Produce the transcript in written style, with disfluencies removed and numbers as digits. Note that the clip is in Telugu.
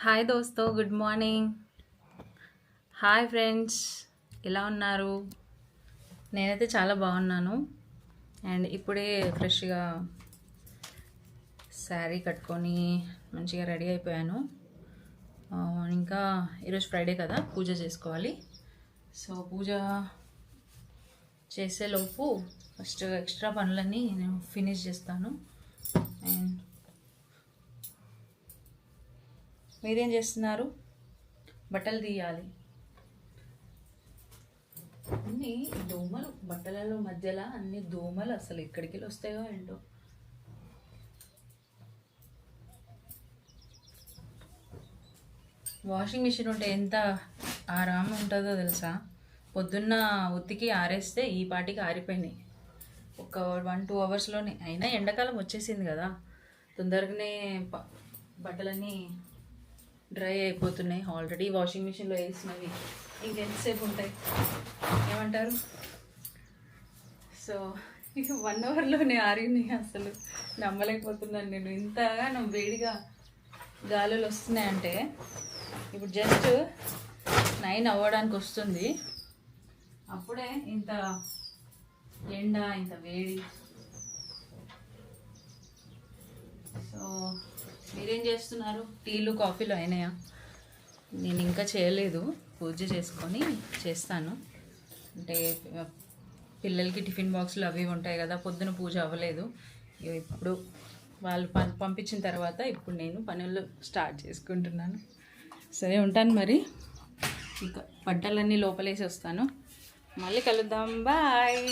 హాయ్ దోస్తో, గుడ్ మార్నింగ్. హాయ్ ఫ్రెండ్స్, ఎలా ఉన్నారు? నేనైతే చాలా బాగున్నాను. అండ్ ఇప్పుడే ఫ్రెష్గా శారీ కట్టుకొని మంచిగా రెడీ అయిపోయాను. ఇంకా ఈరోజు ఫ్రైడే కదా, పూజ చేసుకోవాలి. సో పూజ చేసేలోపు ఫస్ట్ ఎక్స్ట్రా పనులన్నీ నేను ఫినిష్ చేస్తాను. అండ్ మీరేం చేస్తున్నారు? బట్టలు తీయాలి. అన్ని దోమలు బట్టలలో మధ్యలో అన్ని దోమలు అసలు ఎక్కడికి వస్తాయో ఏంటో. వాషింగ్ మిషన్ ఉంటే ఎంత ఆరాం ఉంటుందో తెలుసా. పొద్దున్న ఉతికి ఆరేస్తే ఈ పాటికి ఆరిపోయినాయి ఒక 1-2 అవర్స్లోనే. అయినా ఎండాకాలం వచ్చేసింది కదా, తొందరగానే బట్టలన్నీ డ్రై అయిపోతున్నాయి. ఆల్రెడీ వాషింగ్ మిషన్లో వేసినవి ఇంకెంతసేపు ఉంటాయి ఏమంటారు? సో 1 అవర్లోనే ఆరినాయి. అసలు నమ్మలేకపోతున్నాను నేను. ఇంతగా వేడిగా గాలులు వస్తున్నాయంటే ఇప్పుడు జస్ట్ 9 అవ్వడానికి వస్తుంది, అప్పుడే ఇంత ఎండ, ఇంత వేడి. సో మీరేం చేస్తున్నారు? టీలు కాఫీలు అయినాయా? నేను ఇంకా చేయలేదు. పూజ చేసుకొని చేస్తాను. అంటే పిల్లలకి టిఫిన్ బాక్సులు అవి ఉంటాయి కదా, పొద్దున పూజ అవ్వలేదు. ఇప్పుడు వాళ్ళు పంపించిన తర్వాత ఇప్పుడు నేను పనులు స్టార్ట్ చేసుకుంటున్నాను. సరే ఉంటాను మరి. ఇంకా బట్టలన్నీ లోపలేసి వస్తాను. మళ్ళీ కలుద్దాం. బాయ్.